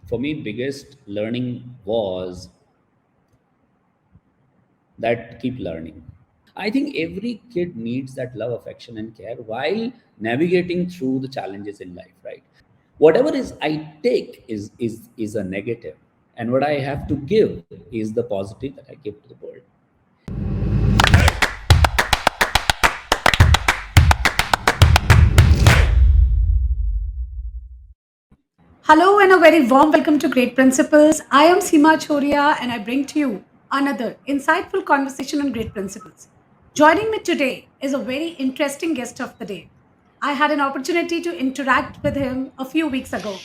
for me, biggest learning was that keep learning. I think every kid needs that love, affection, and care while navigating through the challenges in life, right? Whatever is I take is a negative, and what I have to give is the positive that I give to the world. Hello and a very warm welcome to Great Principles. I am Seema Chhoriya and I bring to you another insightful conversation on great principles. Joining me today is a very interesting guest of the day. I had an opportunity to interact with him a few weeks ago.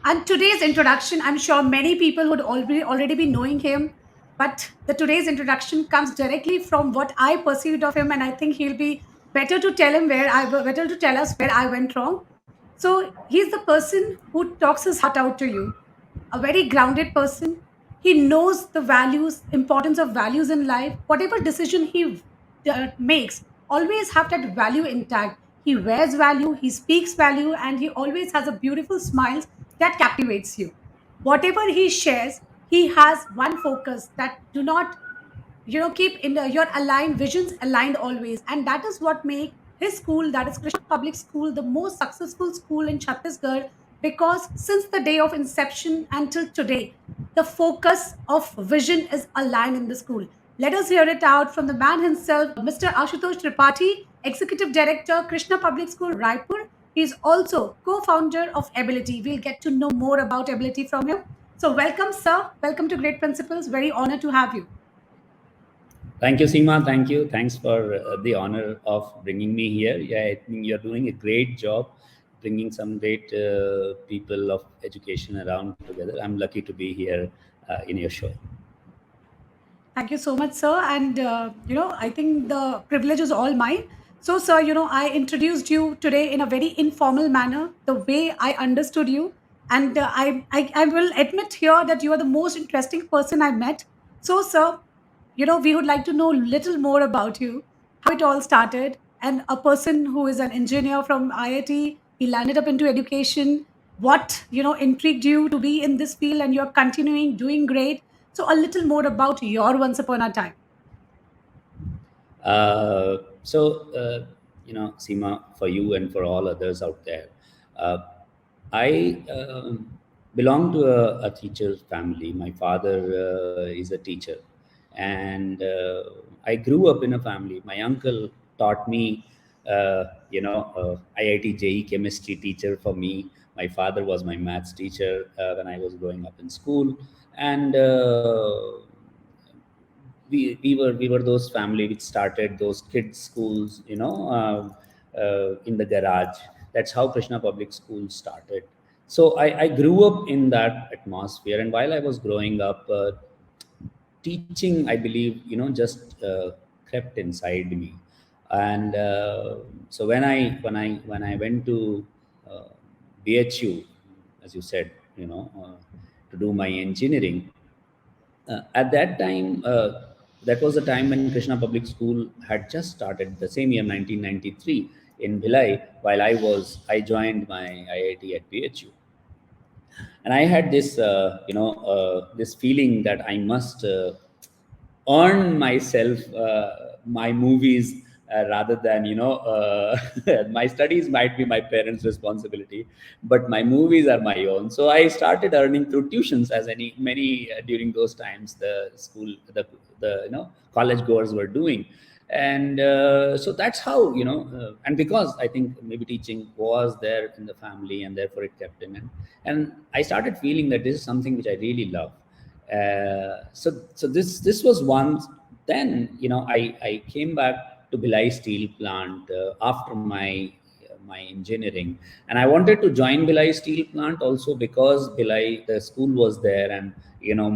And today's introduction, I'm sure many people would already be knowing him, but the today's introduction comes directly from what I perceived of him, and I think he'll be better to tell us where I went wrong. So he's the person who talks his heart out to you, a very grounded person. He knows the values, importance of values in life. Whatever decision he makes, always have that value intact. He wears value, he speaks value, and he always has a beautiful smile that captivates you. Whatever he shares, he has one focus that do not keep in your aligned visions aligned always, and that is what make his school, that is Krishna Public School, the most successful school in Chhattisgarh, because since the day of inception until today the focus of vision is aligned in the school. Let us hear it out from the man himself, Mr. Ashutosh Tripathi, Executive Director, Krishna Public School, Raipur. He is also co-founder of Eblity. We'll get to know more about Eblity from him. So welcome, sir. Welcome to Great Principles. Very honored to have you. Thank you, Seema. Thank you. Thanks for the honor of bringing me here. Yeah, I think you're doing a great job bringing some great people of education around together. I'm lucky to be here in your show. Thank you so much, sir. And, I think the privilege is all mine. So, sir, I introduced you today in a very informal manner, the way I understood you. And I will admit here that you are the most interesting person I met. So, sir, we would like to know a little more about you, how it all started, and a person who is an engineer from IIT, he landed up into education. What, intrigued you to be in this field, and you're continuing doing great. So, a little more about your once upon a time. Seema, for you and for all others out there, uh, I belong to a teacher's family. My father is a teacher, and I grew up in a family. My uncle taught me, IIT JE chemistry teacher for me. My father was my maths teacher when I was growing up in school, and we were those family which started those kids schools, in the garage. That's how Krishna Public School started. So I grew up in that atmosphere, and while I was growing up, teaching, I believe, just crept inside me. And so when I went to uh, BHU, as you said, to do my engineering, at that time, that was the time when Krishna Public School had just started, the same year, 1993, in Bhilai. While I joined my IIT at BHU, and I had this feeling that I must earn myself my movies, rather than my studies might be my parents' responsibility, but my movies are my own. So I started earning through tuitions, as any many during those times the college goers were doing. And so that's how, and because I think maybe teaching was there in the family, and therefore it kept in. And I started feeling that this is something which I really love. So this was once. Then, I came back to Bhilai Steel Plant after my engineering, and I wanted to join Bhilai Steel Plant also because Bhilai, the school was there, and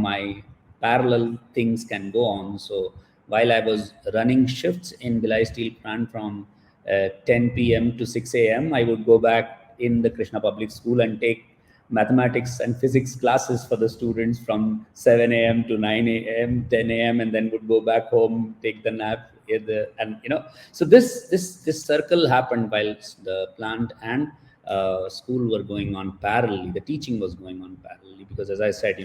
my parallel things can go on. So while I was running shifts in Bhilai Steel Plant from 10 p.m. to 6 a.m., I would go back in the Krishna Public School and take mathematics and physics classes for the students from 7 a.m. to 9 a.m., 10 a.m., and then would go back home, take the nap. And so this circle happened while the plant and school were going on parallelly. The teaching was going on parallelly because, as I said,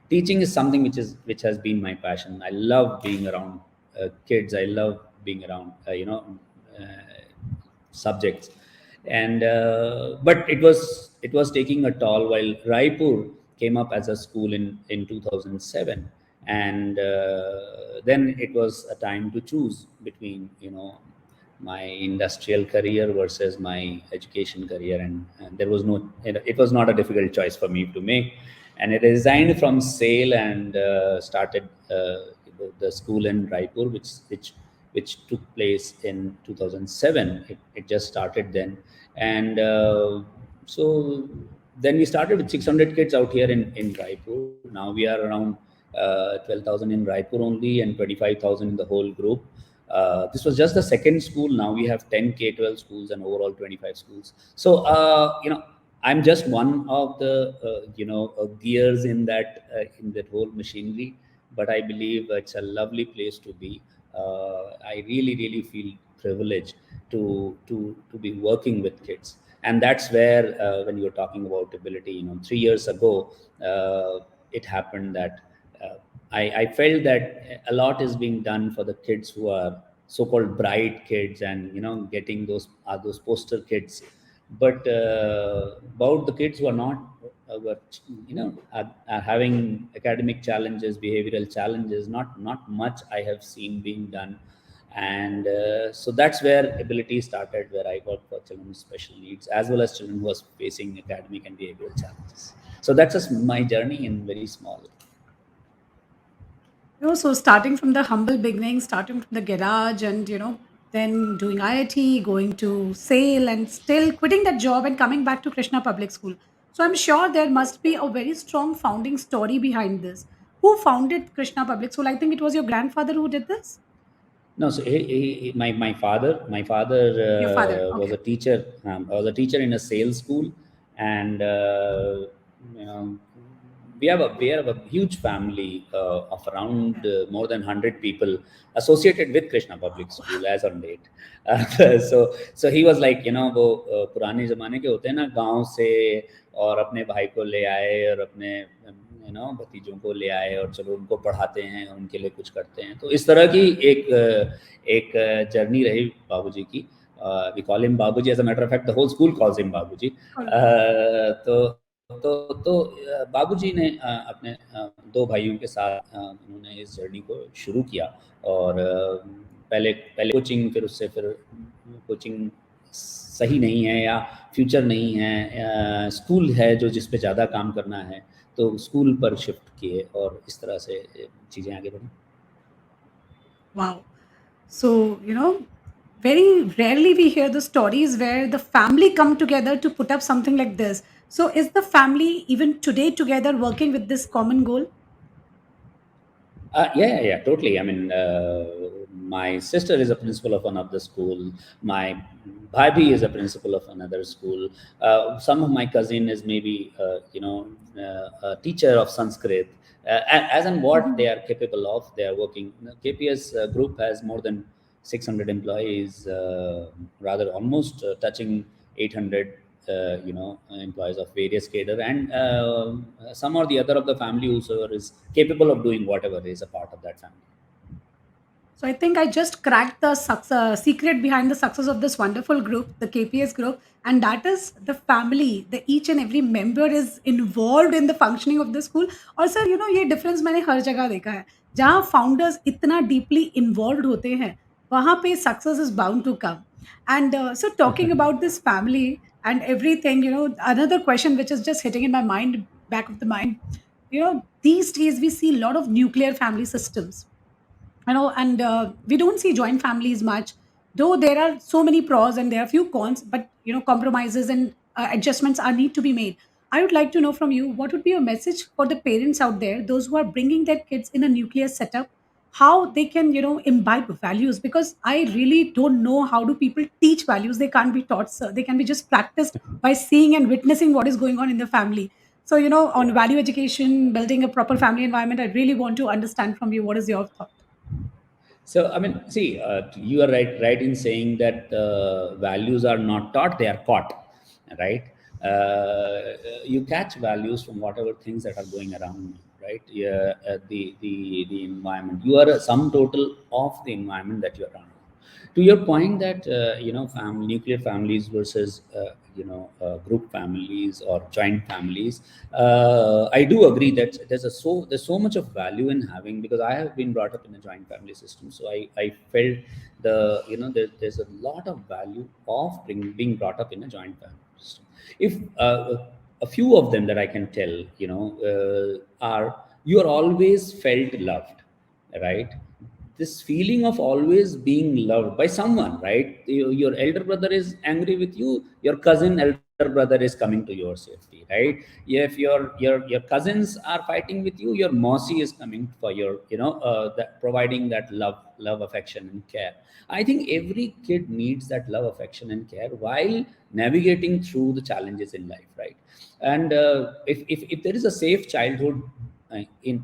teaching is something which has been my passion. I love being around kids. I love being around uh, subjects, and but it was taking a toll. While Raipur came up as a school in 2007, and then it was a time to choose between my industrial career versus my education career, and there was no it was not a difficult choice for me to make, and I resigned from sale and started the school in Raipur, which took place in 2007. It just started then, and so then we started with 600 kids out here in Raipur. Now we are around 12,000 in Raipur only, and 25,000 in the whole group. This was just the second school. Now we have 10 K-12 schools and overall 25 schools. So, I'm just one of the, gears in that whole machinery. But I believe it's a lovely place to be. I really, really feel privileged to be working with kids. And that's where, when you were talking about ability, 3 years ago, it happened that I felt that a lot is being done for the kids who are so-called bright kids, and getting those poster kids, but about the kids who are not who are, are having academic challenges, behavioral challenges. Not much I have seen being done, and so that's where Ability started, where I work for children with special needs as well as children who are facing academic and behavioral challenges. So that's just my journey in very small. So starting from the humble beginning, starting from the garage, and then doing IIT, going to SAIL, and still quitting that job and coming back to Krishna Public School. So I'm sure there must be a very strong founding story behind this. Who founded Krishna Public School? I think it was your grandfather who did this. No, so my father Your father. was Okay. a teacher. Was a teacher in a sales school, and you know, we have a huge family of around more than 100 people associated with Krishna Public School as on date. So he was like, वो पुराने जमाने के होते हैं ना, गांव से और अपने भाई को ले आए और अपने भतीजों को ले आए और चलो उनको पढ़ाते हैं, उनके लिए कुछ करते हैं। तो इस तरह की एक जर्नी रही बाबूजी की। We call him Babuji, as a matter of fact the whole school calls him Babuji. तो बाबूजी ने अपने दो भाइयों के साथ उन्होंने इस जर्नी को शुरू किया, और पहले पहले कोचिंग, फिर कोचिंग सही नहीं है या फ्यूचर नहीं है, स्कूल है जो जिस पे ज़्यादा काम करना है, तो स्कूल पर शिफ्ट किए और इस तरह से चीज़ें आगे बढ़ी। Wow. So, very rarely we hear the stories where the family come together to put up something like this. So, is the family even today together working with this common goal? Yeah, totally. I mean, my sister is a principal of one of the school. My bhabi is a principal of another school. Some of my cousin is maybe, a teacher of Sanskrit. As and what they are capable of, they are working. KPS group has more than 600 employees, rather almost touching 800 employees of various cadre, and some or the other of the family whosoever is capable of doing whatever is a part of that family. So I think I just cracked the secret behind the success of this wonderful group, the KPS group, and that is the family. The each and every member is involved in the functioning of the school. और sir ये difference मैंने हर जगह देखा है, जहाँ founders इतना deeply involved होते हैं, वहाँ पे success is bound to come. And so talking about this family and everything, another question which is just hitting in my mind, back of the mind, these days we see a lot of nuclear family systems, and we don't see joint families much, though there are so many pros and there are few cons, but compromises and adjustments are need to be made. I would like to know from you, what would be your message for the parents out there, those who are bringing their kids in a nuclear setup, how they can imbibe values, because I really don't know how do people teach values. They can't be taught, sir. They can be just practiced by seeing and witnessing what is going on in the family. So on value education, building a proper family environment, I really want to understand from you, what is your thought? So, I mean, see, you are right in saying that values are not taught; they are caught. right? You catch values from whatever things that are going around you, right? Yeah, the environment. You are a sum total of the environment that you're around. To your point that nuclear families versus group families or joint families, I do agree that there's so much of value in having, because I have been brought up in a joint family system, so I felt there's a lot of value of being brought up in a joint family system. If a few of them that I can tell, are, you are always felt loved, right? This feeling of always being loved by someone, right? Your elder brother is angry with you, your cousin elder brother is coming to your safety, right? If your cousins are fighting with you, your mossy is coming for your, providing that love, affection and care. I think every kid needs that love, affection and care while navigating through the challenges in life, right? And if there is a safe childhood in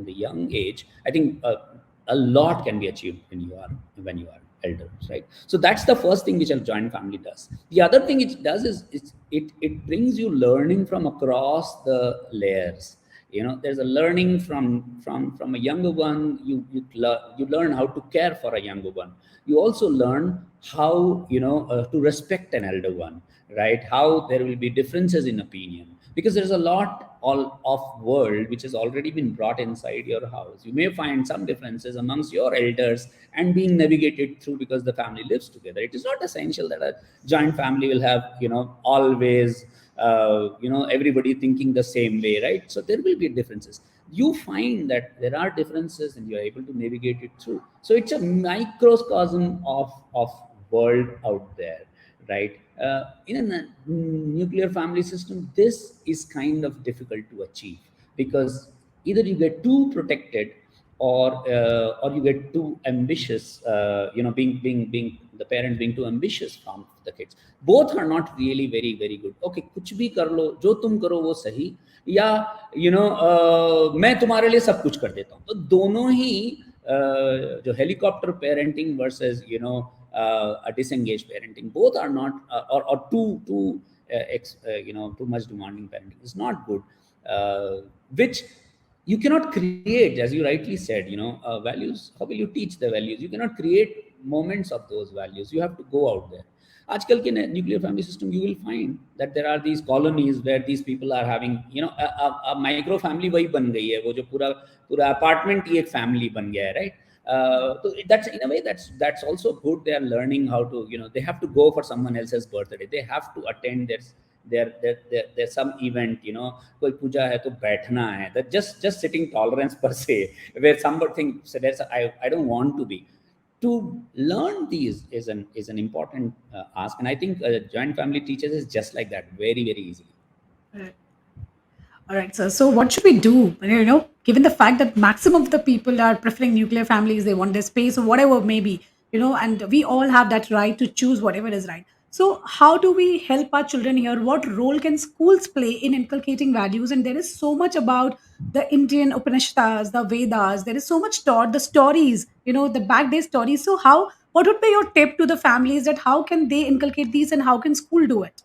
the young age, I think a lot can be achieved when you are elders, right? So that's the first thing which a joint family does. The other thing it does is it brings you learning from across the layers. There's a learning from a younger one. You learn how to care for a younger one. You also learn how to respect an elder one, right? How there will be differences in opinion, because there's a lot all of world which has already been brought inside your house. You may find some differences amongst your elders and being navigated through, because the family lives together. It is not essential that a joint family will have always everybody thinking the same way, right? So there will be differences. You find that there are differences and you're able to navigate it through. So it's a microcosm of world out there, right? In a nuclear family system, this is kind of difficult to achieve, because either you get too protected, or you get too ambitious. Being the parent being too ambitious from the kids. Both are not really very very good. Okay, कुछ भी कर लो, जो तुम करो वो सही, या मैं तुम्हारे लिए सब कुछ कर देता हूँ. तो दोनों ही जो helicopter parenting versus a disengaged parenting, both are not, or too much demanding parenting is not good, which you cannot create, as you rightly said. Values, how will you teach the values? You cannot create moments of those values. You have to go out there. आजकल के nuclear family system, you will find that there are these colonies where these people are having, a micro family वही बन गई है, वो जो पूरा पूरा apartment ही एक family बन गया है, right? So that's, in a way, that's also good. They are learning how to, they have to go for someone else's birthday, they have to attend there's some event, कोई पूजा है तो बैठना है, that just sitting tolerance per se, where somebody thinks that's I don't want to be. To learn these is an important ask, and I think joint family teaches is just like that, very very easily. Right. All right, sir. So, what should we do? Given the fact that maximum of the people are preferring nuclear families, they want their space or whatever maybe, and we all have that right to choose whatever is right. So, how do we help our children here? What role can schools play in inculcating values? And there is so much about the Indian Upanishads, the Vedas. There is so much taught, the stories, the back day stories. So, what would be your tip to the families that how can they inculcate these and how can school do it?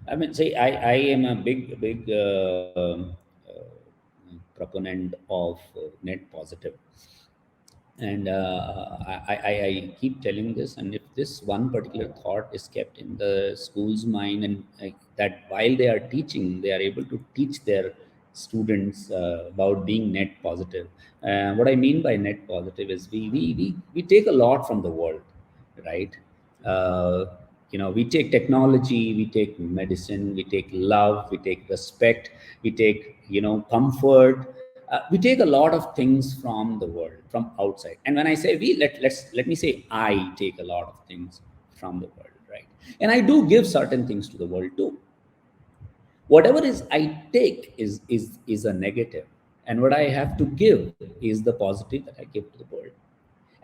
I mean, see, I am a big proponent of net positive, and I keep telling this. And if this one particular thought is kept in the school's mind, and that while they are teaching, they are able to teach their students about being net positive. What I mean by net positive is we take a lot from the world, right? Uh, we take technology, we take medicine, we take love, we take respect, we take comfort. We take a lot of things from the world, from outside. And when I say we, let me say I take a lot of things from the world, right? And I do give certain things to the world too. Whatever is I take is a negative, and what I have to give is the positive that I give to the world.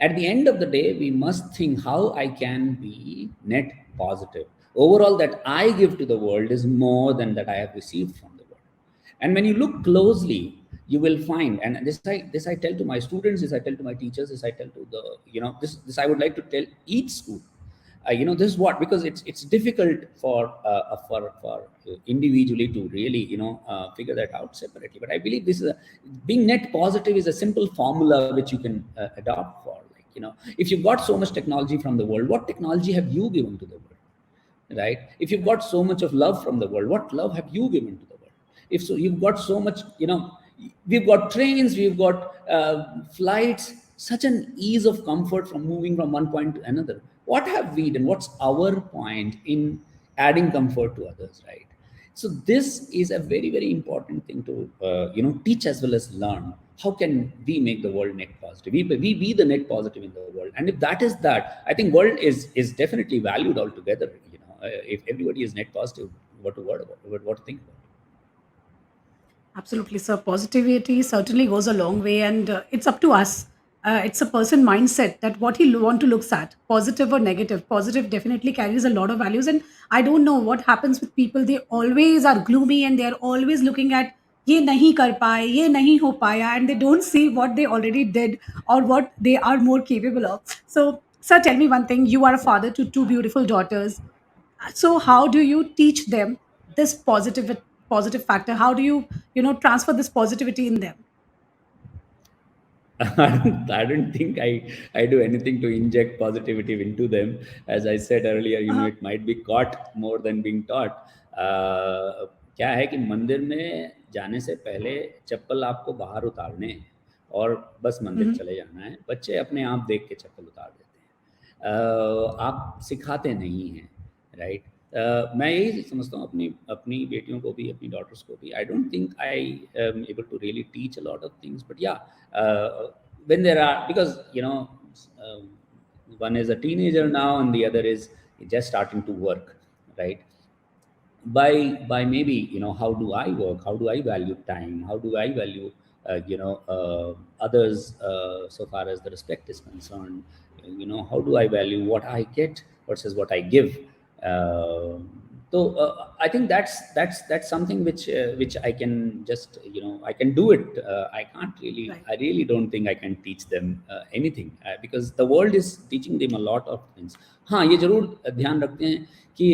At the end of the day, we must think how I can be net positive. Overall, that I give to the world is more than that I have received from the world. And when you look closely, you will find, and this I tell to my students, this I tell to my teachers, this I tell to the, this I would like to tell each school. This is what, because it's difficult for individually to really figure that out separately. But I believe this is being net positive is a simple formula which you can adopt for, like, if you've got so much technology from the world, what technology have you given to the world? Right? If you've got so much of love from the world, what love have you given to the world? If so, you've got so much, we've got trains, we've got flights, such an ease of comfort from moving from one point to another. What have we done? What's our point in adding comfort to others, right? So this is a very, very important thing to teach as well as learn. How can we make the world net positive? We be the net positive in the world, and if that is that, I think world is definitely valued altogether. If everybody is net positive, what to word about, what to think about. Absolutely, sir. Positivity certainly goes a long way, and it's up to us. It's a person mindset that what he want to looks at, positive or negative. Positive definitely carries a lot of values, and I don't know what happens with people. They always are gloomy, and they are always looking at ये नहीं कर पाए, ये नहीं हो पाया, and they don't see what they already did or what they are more capable of. So, sir, tell me one thing. You are a father to two beautiful daughters. So how do you teach them this positive factor? How do you transfer this positivity in them? I don't think I do anything to inject positivity into them. As I said earlier, Uh, it might be caught more than being taught. क्या है कि मंदिर में जाने से पहले चप्पल आपको बाहर उतारने हैं और बस मंदिर mhm. चले जाना है. बच्चे अपने आप देख के चप्पल उतार देते हैं. आप सिखाते नहीं हैं, राइट? मैं यही समझता हूँ अपनी अपनी बेटियों को भी, अपनी डॉटर्स को भी. I don't think I am able to really teach a lot of things, but yeah, when there are, because uh, one is a teenager now and the other is just starting to work, right? By maybe, how do I work, how do I value time, how do I value others, so far as the respect is concerned, how do I value what I get versus what I give. I think that's something which I can just, I can do it. I can't really, Right. I really don't think I can teach them anything, because the world is teaching them a lot of things. हाँ, ये जरूर ध्यान रखते हैं कि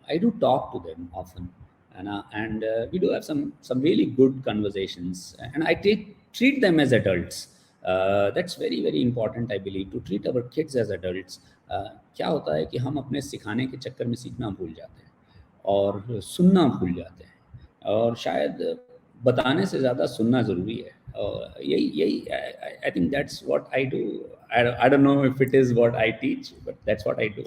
I do talk to them often, and we do have some really good conversations, and I treat them as adults. That's very, very important, I believe, to treat our kids as adults. क्या होता है कि हम अपने सिखाने के चक्कर में सीखना भूल जाते हैं और सुनना भूल जाते हैं, और शायद बताने से ज़्यादा सुनना ज़रूरी है. और यही यही I think that's what I do. I don't know if it is what I teach, but that's what I do.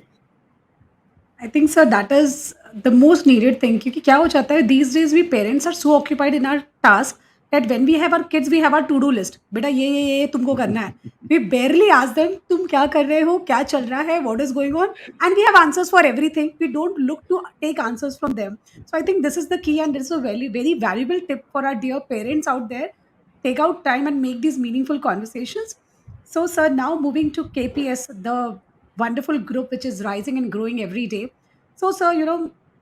I think, sir, that is the most needed thing. क्योंकि क्या हो जाता है these days we parents are so occupied in our task that when we have our kids we have our to do list. बेटा ये तुमको करना है. We barely ask them तुम क्या कर रहे हो, क्या चल रहा है, what is going on, and we have answers for everything. We don't look to take answers from them. So I think this is the key, and this is a very, very valuable tip for our dear parents out there. Take out time and make these meaningful conversations. So, sir, now moving to KPS, the wonderful group which is rising and growing every day. So, sir,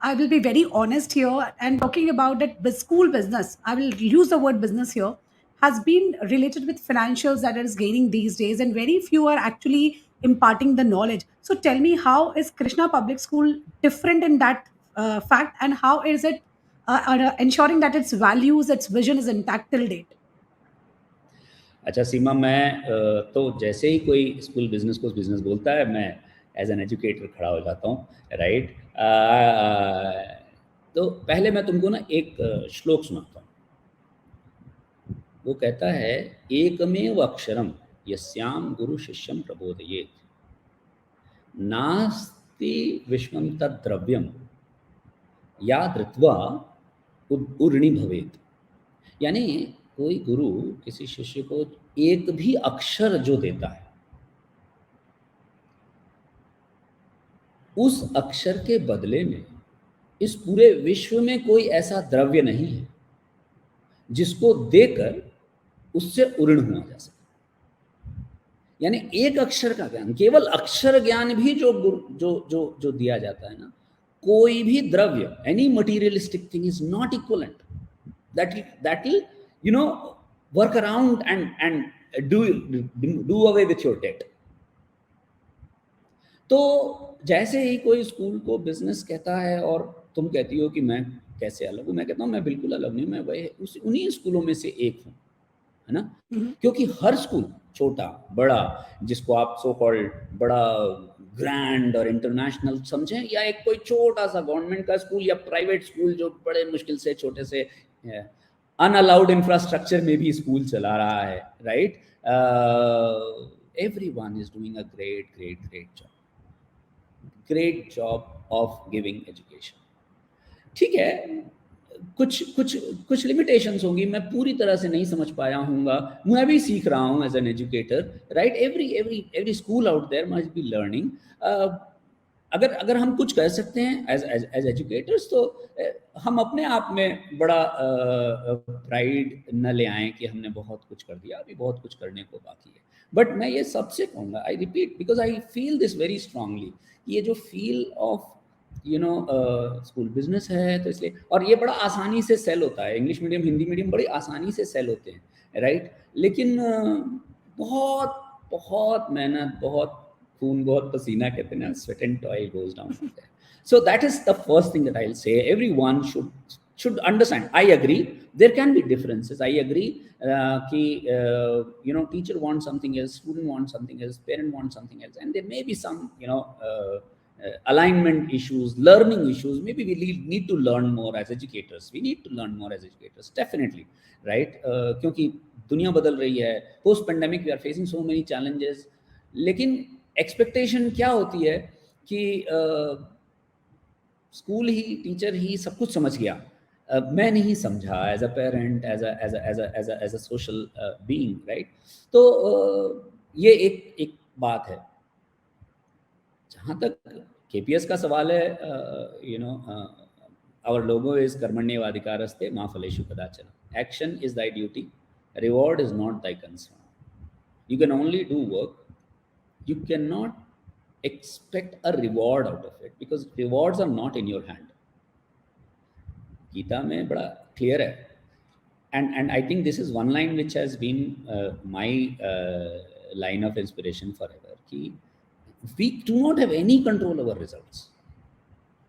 I will be very honest here and talking about that the school business. I will use the word business here has been related with financials that is gaining these days, and very few are actually imparting the knowledge. So, tell me, how is Krishna Public School different in that fact, and how is it ensuring that its values, its vision is intact till date? अच्छा सीमा, मैं तो जैसे ही कोई school business को business बोलता है, मैं as an educator खड़ा हो जाता हूँ, राइट? तो पहले मैं तुमको ना एक श्लोक सुनाता हूँ. वो कहता है, एकमेव अक्षरम यस्याम गुरु शिष्यम प्रबोधयेत नास्ति विश्वम तद्द्रव्यम या धृत्वा उर्णी भवेत. यानी कोई गुरु किसी शिष्य को एक भी अक्षर जो देता है, उस अक्षर के बदले में इस पूरे विश्व में कोई ऐसा द्रव्य नहीं है जिसको देकर उससे उऋण हुआ जा सके. यानी एक अक्षर का ज्ञान, केवल अक्षर ज्ञान भी जो जो जो जो दिया जाता है ना, कोई भी द्रव्य, any materialistic thing is not equivalent. that will work around and do away with your debt. तो जैसे ही कोई स्कूल को बिजनेस कहता है और तुम कहती हो कि मैं कैसे अलग हूँ, मैं कहता हूँ मैं बिल्कुल अलग नहीं, मैं वही उन्हीं स्कूलों में से एक हूँ, है ना। Mhm. क्योंकि हर स्कूल, छोटा बड़ा, जिसको आप सो कॉल्ड बड़ा ग्रैंड और इंटरनेशनल समझें, या एक कोई छोटा सा गवर्नमेंट का स्कूल या प्राइवेट स्कूल जो बड़े मुश्किल से छोटे से अनअलाउड इंफ्रास्ट्रक्चर में भी स्कूल चला रहा है, right. Every one is doing a great great great job of giving education. ठीक है, कुछ कुछ कुछ लिमिटेशंस होंगी, मैं पूरी तरह से नहीं समझ पाया हूँगा, मैं भी सीख रहा हूँ as an educator, right. Every every every school out there must be learning. अगर अगर हम कुछ कह सकते हैं एज एज एज एजुकेटर्स, तो हम अपने आप में बड़ा प्राइड न ले आएँ कि हमने बहुत कुछ कर दिया, अभी बहुत कुछ करने को बाकी है। बट मैं ये सबसे कहूँगा, I repeat, because I feel this very strongly, ये जो फील ऑफ स्कूल बिजनेस है, तो इसलिए, और ये बड़ा आसानी से सेल होता है, इंग्लिश मीडियम हिंदी मीडियम बड़ी आसानी से सेल होते हैं, राइट। लेकिन बहुत बहुत मेहनत, बहुत खून, बहुत पसीना, कहते हैं ना, sweat and toil goes down there. So that is the first thing that I'll say. Everyone should understand. I agree. There can be differences. I agree. Ki teacher wants something else, student wants something else, parent wants something else, and there may be some alignment issues, learning issues. Maybe we need to learn more as educators. We need to learn more as educators, definitely, right? क्योंकि दुनिया बदल रही है, post pandemic we are facing so many challenges. लेकिन expectation क्या होती है कि स्कूल ही, टीचर ही सब कुछ समझ गया, मैं नहीं समझा, as a parent, as a social being, right. तो ये एक एक बात है। जहाँ तक केपीएस का सवाल है, आवर लोगो इज कर्मण्येवाधिकारस्ते मा फलेषु कदाचन। Action is thy duty, reward is not thy concern। You can only do work, you cannot expect a reward out of it, because rewards are not in your hand। Gita में बड़ा clear है, and I think this is one line which has been my line of inspiration forever, कि we do not have any control over results,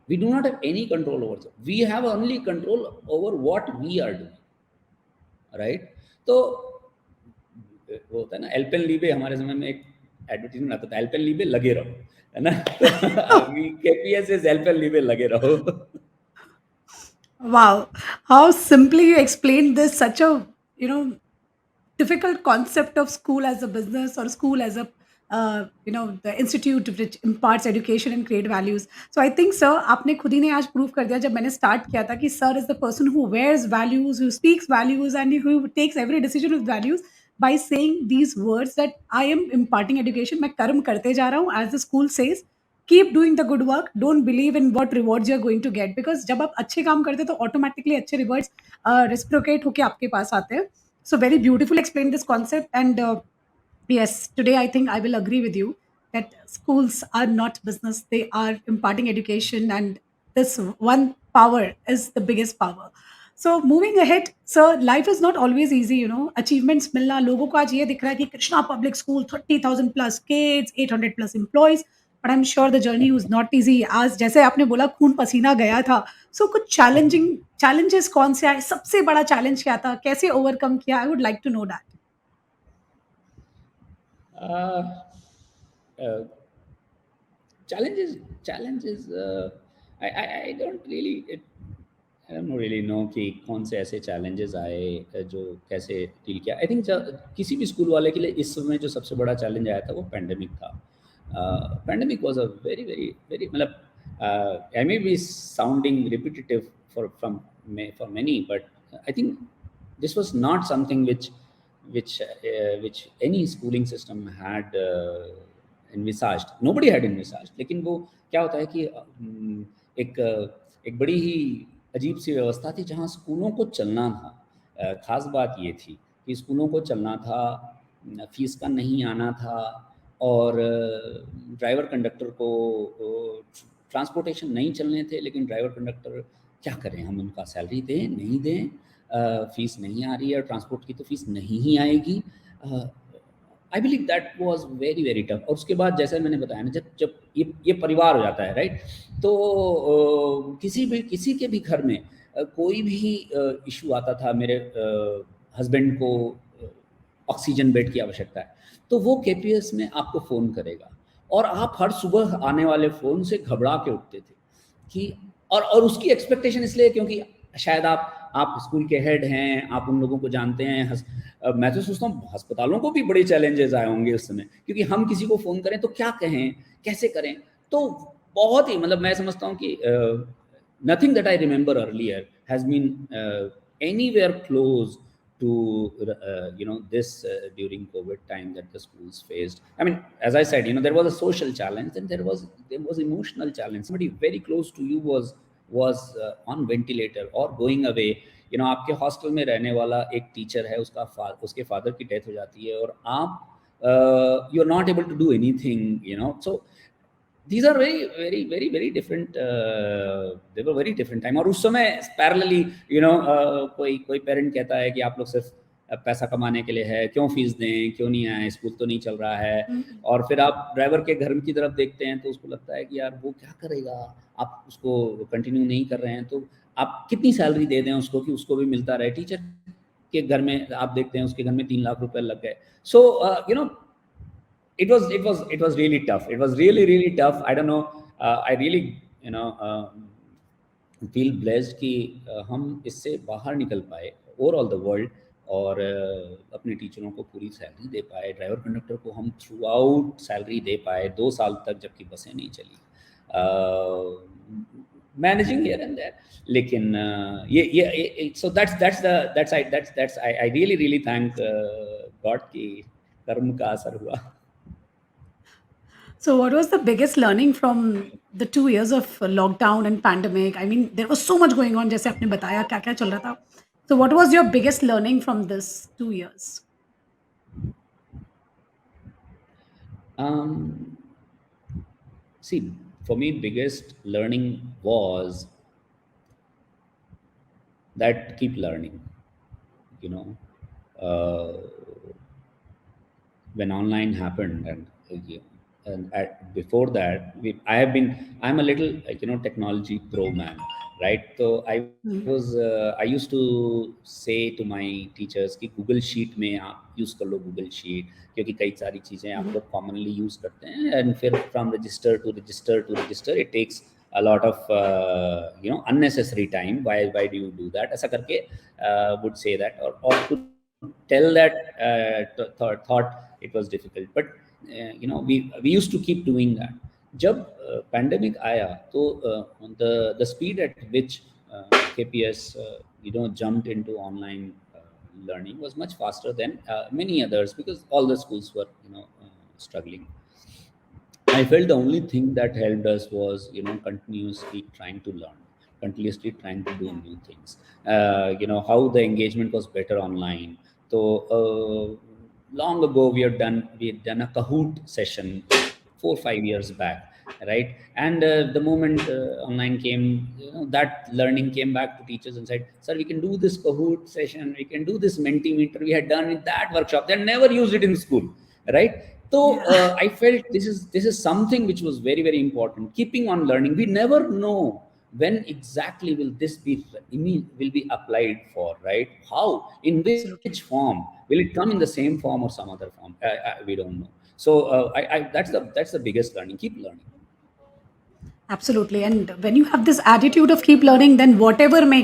we do not have any control over results, we have only control over what we are doing, right। तो वो होता है ना, एल्पेन लीबे, हमारे समय में एक एडवर्टीजमेंट आता था, एल्पेन लीबे लगे रहो, है ना। तो केपीएस इज एल्पेन लीबे लगे रहो। Wow, how simply you explained this, such a difficult concept of school as a business or school as a the institute which imparts education and create values. So I think sir, आपने खुद ही ने आज prove कर दिया जब मैंने start किया था कि sir is the person who wears values, who speaks values and who takes every decision with values by saying these words that I am imparting education, मैं कर्म करते जा रहा हूँ, as the school says, keep doing the good work, don't believe in what rewards you are going to get, because जब आप अच्छे काम करते हो तो ऑटोमेटिकली अच्छे रिवर्ड्स रेसिप्रोकेट होके आपके पास आते हैं. So very beautifully explained this concept, and yes, today I think I will agree with you that schools are not business; they are imparting education, and this one power is the biggest power. So moving ahead, sir, life is not always easy. Achievements मिलना लोगों को आज ये दिख रहा है कि Krishna public school 30,000 plus kids, 800 plus employees. But I'm sure the journey was not easy. आज जैसे आपने बोला खून पसीना गया था. So कुछ challenges कौन से आए? सबसे बड़ा चैलेंज क्या था? कैसे ओवरकम किया? I would like to know that. uh, uh, challenges I don't really I don't really know कि कौन से ऐसे challenges आए, जो कैसे डील किया। आई थिंक किसी भी स्कूल वाले के लिए इस समय जो सबसे बड़ा चैलेंज आया था वो पैंडेमिक था। Pandemic was a very very very, मतलब I may be sounding repetitive for many, but I think this was not something which any schooling system had envisaged, nobody had envisaged। लेकिन वो क्या होता है कि एक बड़ी ही अजीब सी व्यवस्था थी जहाँ स्कूलों को चलना था। ख़ास बात ये थी कि स्कूलों को चलना था, फीस का नहीं आना था, और ड्राइवर कंडक्टर को ट्रांसपोर्टेशन नहीं चलने थे, लेकिन ड्राइवर कंडक्टर क्या करें, हम उनका सैलरी दें नहीं दें, फ़ीस नहीं आ रही है, ट्रांसपोर्ट की तो फ़ीस नहीं ही आएगी। I believe that was very very tough. और उसके बाद जैसे मैंने बताया ना, जब जब ये परिवार हो जाता है, राइट? तो किसी के भी घर में कोई भी इशू आता था, मेरे हस्बैंड को ऑक्सीजन बेड की आवश्यकता है, तो वो केपीएस में आपको फ़ोन करेगा, और आप हर सुबह आने वाले फ़ोन से घबरा के उठते थे कि, और उसकी एक्सपेक्टेशन इसलिए क्योंकि शायद आप स्कूल के हेड हैं, आप उन लोगों को जानते हैं। मैं तो सोचता हूँ अस्पतालों को भी बड़े चैलेंजेस आए होंगे उस समय, क्योंकि हम किसी को फ़ोन करें तो क्या कहें, कैसे करें। तो बहुत ही, मतलब मैं समझता हूँ कि nothing that I remember earlier has been anywhere close to this during COVID time that the schools faced. I mean, as I said, there was a social challenge, and there was emotional challenge. Somebody very close to you was on ventilator or going away. आपके hostel में रहने वाला एक teacher है, उसके father की death हो जाती है, और आप you are not able to do anything. So these are very very very very different, they were very different time। और उस समय पैरेलली कोई कोई पेरेंट कहता है कि आप लोग सिर्फ पैसा कमाने के लिए है, क्यों फीस दें, क्यों नहीं आए, स्कूल तो नहीं चल रहा है। Mhm. और फिर आप ड्राइवर के घर की तरफ देखते हैं तो उसको लगता है कि यार वो क्या करेगा, आप उसको कंटिन्यू नहीं कर रहे हैं, तो आप कितनी सैलरी दे दें उसको कि उसको भी मिलता रहे। टीचर के घर में आप देखते हैं, उसके घर में 3 लाख रुपए लग गए। सो it was really tough. It was really really tough. I don't know, I really feel blessed कि हम इससे बाहर निकल पाए ओवरऑल द वर्ल्ड, और अपने टीचरों को पूरी सैलरी दे पाए, ड्राइवर कंडक्टर को हम थ्रू आउट सैलरी दे पाए 2 साल तक, जबकि बसें नहीं चली, मैनेजिंग हियर एंड देयर। लेकिन ये so that's I really really thank god कि कर्म का असर हुआ। So, what was the biggest learning from the 2 years of lockdown and pandemic? I mean, there was so much going on. जैसे आपने बताया क्या क्या चल रहा था. So, what was your biggest learning from this 2 years? Um, See, for me, biggest learning was that keep learning. You know, uh, when online happened, before that, I'm a little, like, technology pro man, right? So Hmm. I used to say to my teachers कि Google sheet में आप use कर लो, Google sheet, क्योंकि कई सारी चीज़ें आप Mhm. लोग कॉमनली यूज़ करते हैं, एंड फिर from register to register to register it takes a lot of unnecessary time. Why do you do that, ऐसा करके would say that, or to tell that thought, it was difficult, but we used to keep doing that। जब pandemic आया तो the speed at which KPS jumped into online learning was much faster than many others, because all the schools were struggling। I felt the only thing that helped us was, continuously trying to learn, continuously trying to do Yeah. new things. How the engagement was better online. So long ago, we had done a Kahoot session 4 5 years back, right? And the moment online came, that learning came back to teachers and said, "Sir, we can do this Kahoot session, we can do this Mentimeter. We had done in that workshop. They never used it in school, right?" So Yeah. I felt this is something which was very very important. Keeping on learning. We never know when exactly will be applied for, right? How, in which Absolutely. form will it come, in the same form or some other form? We don't know. So that's the biggest learning. Keep learning. Absolutely. And when you have this attitude of keep learning, then whatever may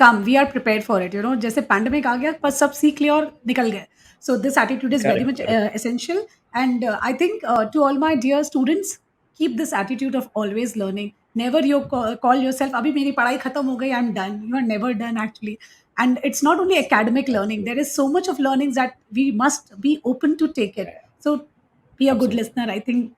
come, we are prepared for it. जैसे pandemic आ गया, बस सब सीख लिया और निकल गए. So this attitude is very Correct, much correct. essential. And I think to all my dear students, keep this attitude of always learning. Never you call yourself, अभी मेरी पढ़ाई खत्म हो गई, I'm done. You are never done actually. And it's not only academic learning. There Absolutely. is so much of learnings that we must be open to take it. Yeah, So be a good absolutely. listener, I think.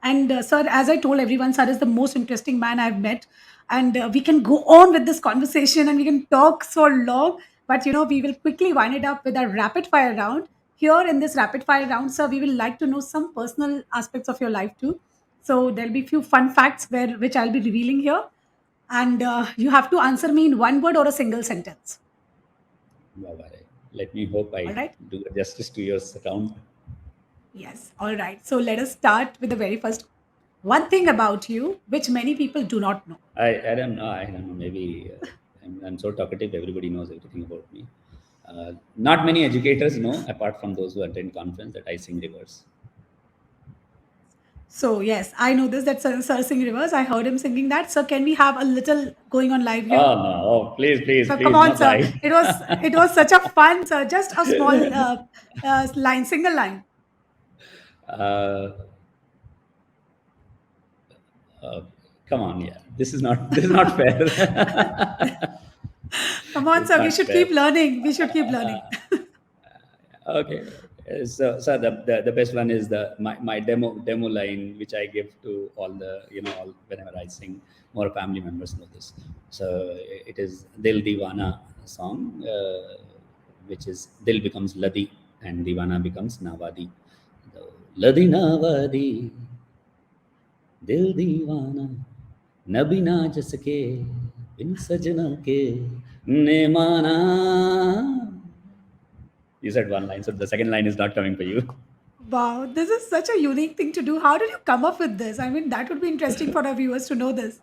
And sir, as I told everyone, sir is the most interesting man I've met. And we can go on with this conversation and we can talk so long. But we will quickly wind it up with our rapid fire round. Here in this rapid fire round, sir, we will like to know some personal aspects of your life too. So there'll be few fun facts which I'll be revealing here, and you have to answer me in one word or a single sentence. Bye-bye. Let me hope All I right. do justice to your sound. Yes. All right. So let us start with the very first one thing about you, which many people do not know. I don't know. I don't know. Maybe I'm so talkative. Everybody knows everything about me. Not many educators know, apart from those who attend conference, that I sing rivers. So yes, I know this. That Sir Singh Rivers. I heard him singing that. So can we have a little going on live here? Oh no! Oh, please, please, So come please, on, not sir. live. It was such a fun, sir. Just a small line, single line. uh, uh, Come on, yeah. This is not fair. Come on, It's sir. We not should fair. keep learning. We should keep learning. Okay. So the best one is my demo line, which I give to all the, all whenever I sing. More family members know this. So it is Dil Divana song, which is Dil becomes Ladi and Divana becomes Nawadi. So, Ladi Nawadi, Dil Divana, Nabi na jaske, bin sajna ke, ne mana. You said one line, so the second line is not coming for you. Wow, this is such a unique thing to do. How did you come up with this? I mean, that would be interesting for our viewers to know this.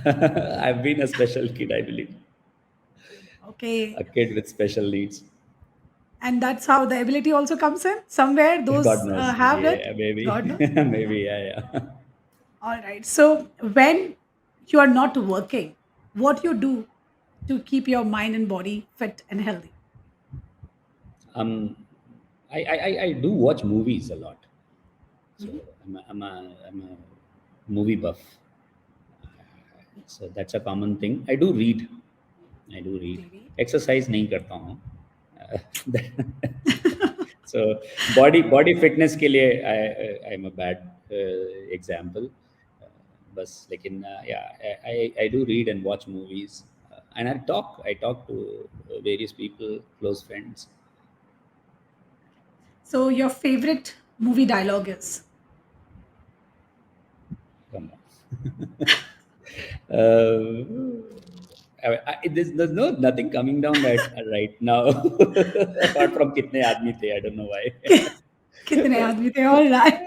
I've been a special kid, I believe, Okay. a kid with special needs. And that's how the ability also comes in. Somewhere God those knows, have it. yeah, maybe, God knows. maybe, yeah, yeah. All right. So when you are not working, what you do to keep your mind and body fit and healthy? Um, I do watch movies a lot, so Mhm. I'm a movie buff. So that's a common thing. I do read. I do read. TV. Exercise नहीं करता हूँ. So body fitness के लिए I'm a bad example. बस लेकिन yeah, I do read and watch movies, and I talk to various people, close friends. So your favorite movie dialogue is? Come on. uh, there's nothing coming down right now apart from kitne aadmi the. I don't know why. कितने आदमी थे? All right.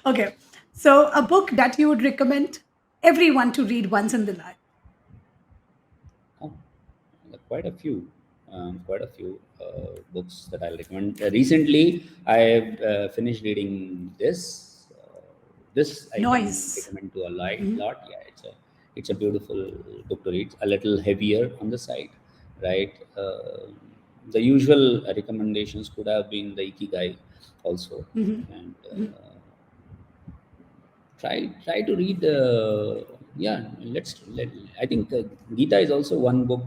Okay. So a book that you would recommend everyone to read once in their life. Oh, quite a few. Quite a few books that I'll recommend. Recently, I have finished reading this. This I can Noise. recommend to a lot. Yeah, it's a beautiful book to read. A little heavier on the side, right? The usual recommendations could have been the Ikigai, also, Mhm. and Mhm. try to read. Yeah, I think Gita is also one book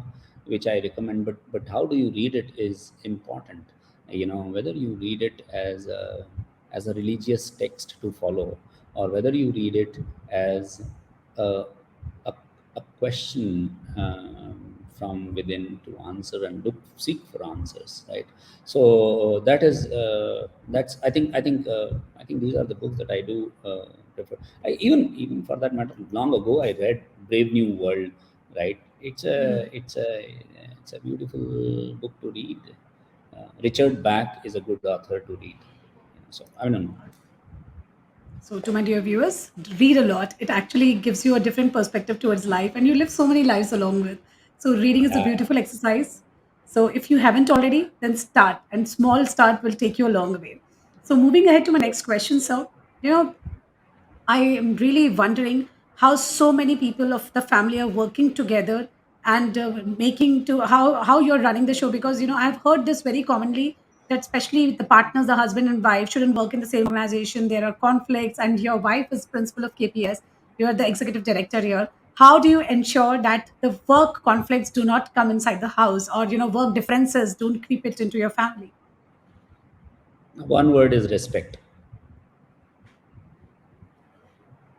which I recommend, but how do you read it is important. Whether you read it as a religious text to follow, or whether you read it as a a, a question from within to answer and seek for answers, right? So that's I think these are the books that I do prefer. Even for that matter, long ago I read Brave New World, right? It's a beautiful book to read. Richard Bach is a good author to read. So I don't know. So, to my dear viewers, read a lot. It actually gives you a different perspective towards life, and you live so many lives along with. So, reading is a beautiful exercise. So, if you haven't already, then start, and small start will take you a long way. So, moving ahead to my next question, sir. You know, I am really wondering how so many people of the family are working together and making to how you're running the show, because I've heard this very commonly that especially with the partners, the husband and wife shouldn't work in the same organization. There are conflicts, and your wife is principal of KPS. You're the executive director here. How do you ensure that the work conflicts do not come inside the house, or work differences don't creep it into your family? One word is respect.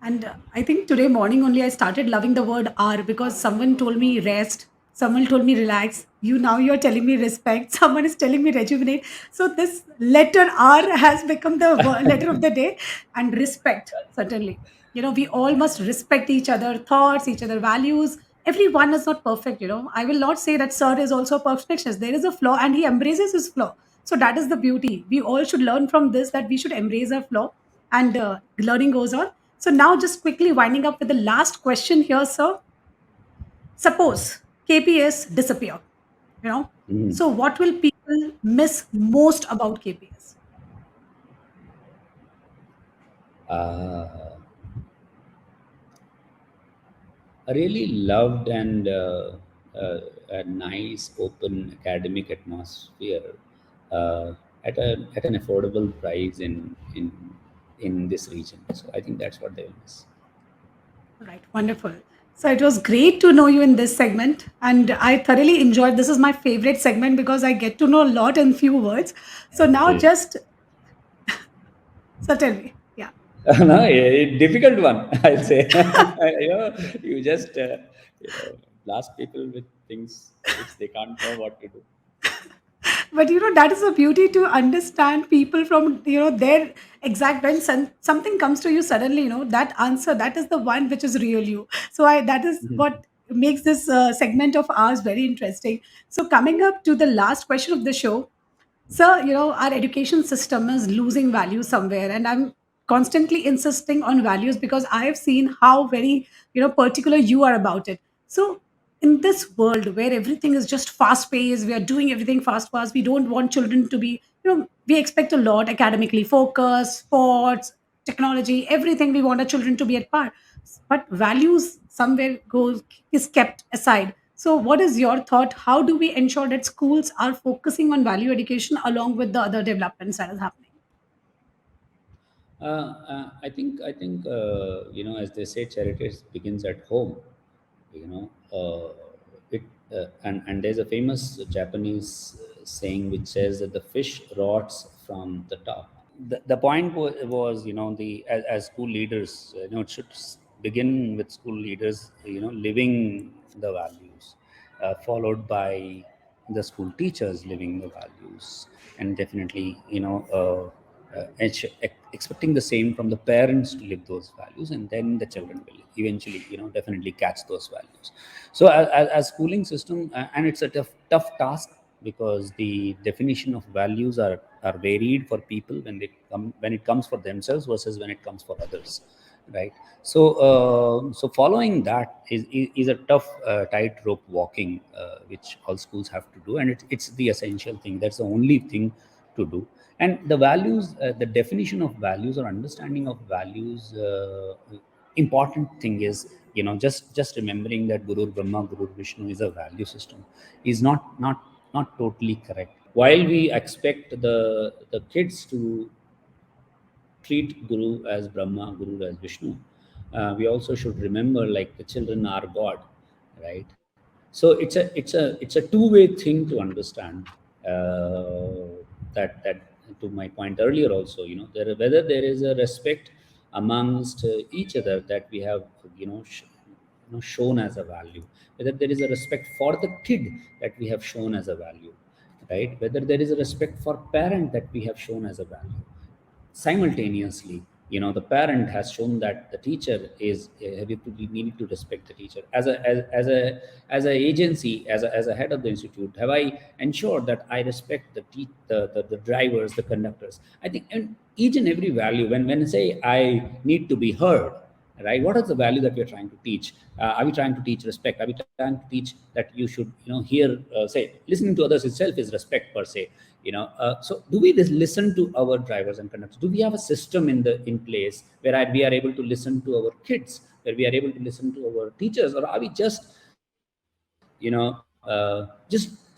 And I think today morning only I started loving the word R, because someone told me rest, someone told me relax. You're telling me respect. Someone is telling me rejuvenate. So this letter R has become the letter of the day, and respect certainly. We all must respect each other thoughts, each other values, everyone is not perfect. I will not say that sir is also a perfectionist. There is a flaw and he embraces his flaw. So that is the beauty. We all should learn from this, that we should embrace our flaw, and learning goes on. So now, just quickly winding up with the last question here, sir. Suppose KPS disappear, you know. Mhm. So what will people miss most about KPS? Uh, I really loved and a nice open academic atmosphere uh, at an affordable price in this region. So I think that's what they will miss. Right, wonderful. So it was great to know you in this segment, and I thoroughly enjoyed. This is my favorite segment because I get to know a lot in few words. So now, Okay. just so tell me, yeah. No, a difficult one, I'll say. You just blast people with things which they can't know what to do. But that is the beauty, to understand people from their exact, when something comes to you suddenly, that answer, that is the one which is real you. So I that is what makes this segment of ours very interesting. So coming up to the last question of the show. So, our education system is losing value somewhere, and I'm constantly insisting on values because I have seen how very, particular you are about it. So, in this world where everything is just fast paced, we are doing everything fast, fast. We don't want children to be, we expect a lot academically focused, sports, technology, everything. We want our children to be at par, but values somewhere goes is kept aside. So what is your thought? How do we ensure that schools are focusing on value education along with the other developments that is happening? I think as they say, charity begins at home. You know, it and there's a famous Japanese saying which says that the fish rots from the top. The point was, as school leaders, it should begin with school leaders, living the values, followed by the school teachers living the values, and definitely, expecting the same from the parents to live those values, and then the children will eventually, definitely catch those values. So as schooling system, and it's a tough task, because the definition of values are varied for people when it comes for themselves versus when it comes for others, right? So following that is a tough tightrope walking, which all schools have to do, and it's the essential thing. That's the only thing to do. And the values, the definition of values or understanding of values, important thing is, just remembering that Guru Brahma, Guru Vishnu is a value system is not totally correct. While we expect the kids to treat Guru as Brahma, Guru as Vishnu, we also should remember, like, the children are God, right? So it's a two-way thing to understand. That to my point earlier also, whether there is a respect amongst each other that we have, shown as a value, whether there is a respect for the kid that we have shown as a value, right? Whether there is a respect for parent that we have shown as a value. Simultaneously, the parent has shown that the teacher is, we need to respect the teacher as a agency, as a head of the institute. Have I ensured that I respect the drivers, the conductors? I think, and each and every value, when I say I need to be heard, right? What is the value that we are trying to teach? Are we trying to teach respect? Are we trying to teach that you should, hear, say, listening to others itself is respect per se? So do we listen to our drivers and conductors? Do we have a system in place where we are able to listen to our kids, where we are able to listen to our teachers, or are we just,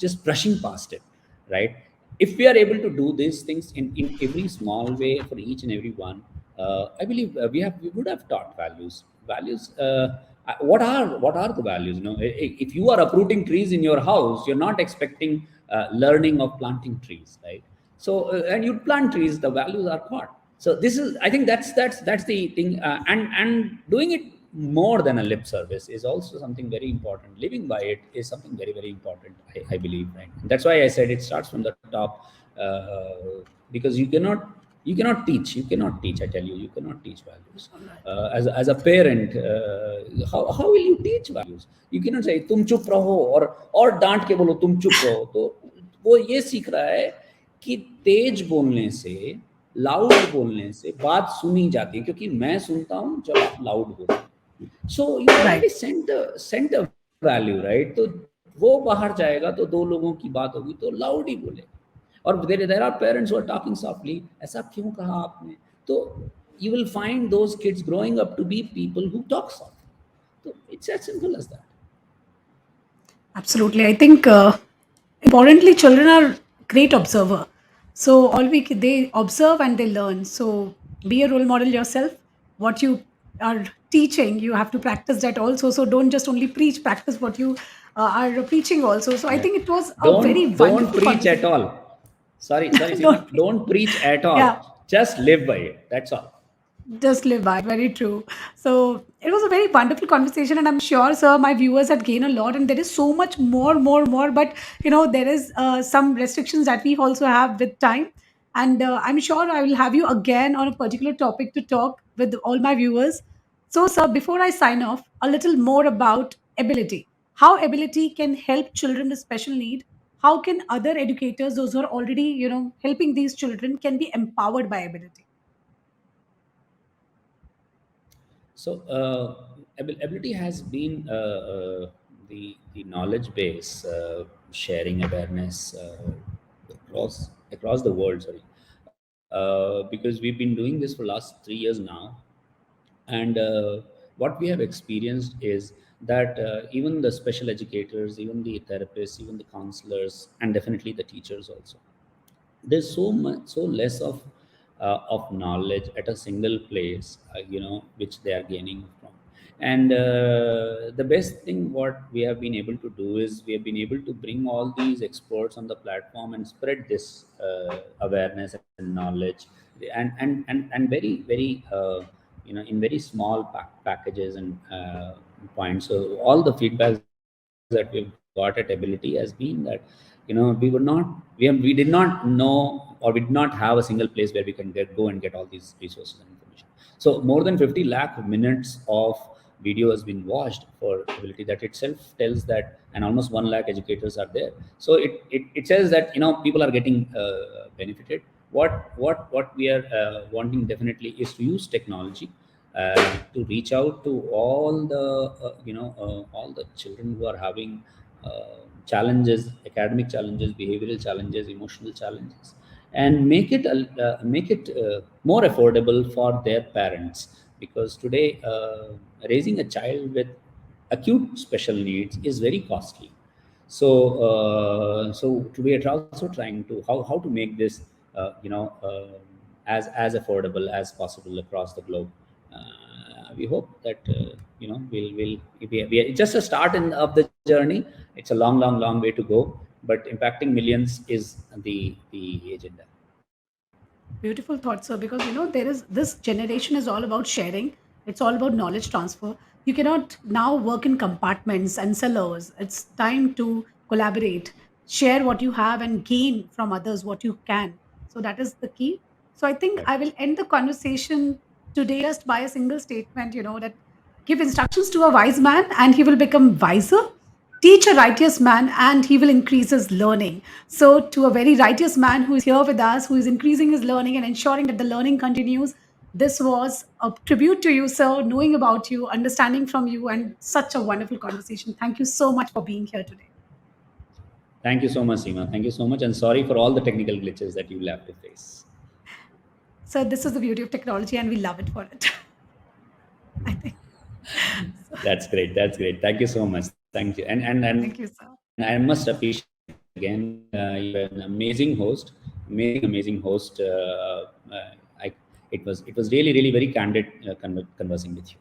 just brushing past it, right? If we are able to do these things in every small way for each and every one, I believe we would have taught values. What are the values? If you are uprooting trees in your house, you're not expecting learning of planting trees, right? So and you plant trees, the values are caught. So this is, I think, that's the thing. And doing it more than a lip service is also something very important. Living by it is something very, very important, I believe, right? That's why I said it starts from the top, because you cannot You cannot teach, I tell you, you cannot teach values. All right. As a parent, how will you teach values? You cannot say तुम चुप रहो और डांट के बोलो तुम चुप रहो. तो वो ये सीख रहा है कि तेज बोलने से, लाउड बोलने से बात सुनी जाती है, क्योंकि मैं सुनता हूँ जब आप लाउड बोलते हैं. So you already Right. Sent a value, right? तो वो बाहर जाएगा तो दो लोगों की बात होगी तो लाउड ही बोले. और there are parents who are talking softly, ऐसा क्यों कहा आपने? तो you will find those kids growing up to be people who talk softly. So it's as simple as that. Absolutely. I think importantly, children are great observer. So they observe and they learn. So be a role model yourself. What you are teaching, you have to practice that also. So don't just only preach, practice what you are preaching also. So I Yeah. think it was a very Don't wonderful preach at conversation. all. Sorry, Seema. Don't, Don't preach at yeah. all. Just live by it. That's all. Just live by. Very true. So it was a very wonderful conversation, and I'm sure, sir, my viewers had gained a lot. And there is so much more. But there is some restrictions that we also have with time. And I'm sure I will have you again on a particular topic to talk with all my viewers. So, sir, before I sign off, a little more about ability. How ability can help children with special need. How can other educators, those who are already helping these children, can be empowered by ability? So ability has been the knowledge base, sharing awareness across the world. Sorry, because we've been doing this for last 3 years now. And what we have experienced is that even the special educators, even the therapists, even the counselors, and definitely the teachers also, there's so less of knowledge at a single place, which they are gaining from. And the best thing what we have been able to do is we have been able to bring all these experts on the platform and spread this awareness and knowledge, and in very small packages and points. So all the feedbacks that we've got at Ability has been that we did not know, or we did not have a single place where we can go and get all these resources and information. So more than 50 lakh minutes of video has been watched for Ability. That itself tells that, and almost 1 lakh educators are there. So it says that people are getting benefited. What we are wanting definitely is to use technology to reach out to all the children who are having challenges, academic challenges, behavioral challenges, emotional challenges, and make it more affordable for their parents. Because today, raising a child with acute special needs is very costly. So we are also trying to how to make this as affordable as possible across the globe. We hope that it's just a start of the journey. It's a long way to go, but impacting millions is the agenda. Beautiful thought, sir. Because there is this generation is all about sharing. It's all about knowledge transfer. You cannot now work in compartments and silos. It's time to collaborate, share what you have, and gain from others what you can. So that is the key. So I think I will end the conversation today just by a single statement. That give instructions to a wise man, and he will become wiser. Teach a righteous man, and he will increase his learning. So, to a very righteous man who is here with us, who is increasing his learning and ensuring that the learning continues, this was a tribute to you, sir, knowing about you, understanding from you, and such a wonderful conversation. Thank you so much for being here today. Thank you so much, Seema. Thank you so much, and sorry for all the technical glitches that you will have to face. So, this is the beauty of technology, and we love it for it. I think. That's great. That's great. Thank you so much. Thank you. And Thank you, sir. I must appreciate again. You're an amazing host. Amazing host. It was really very candid conversing with you.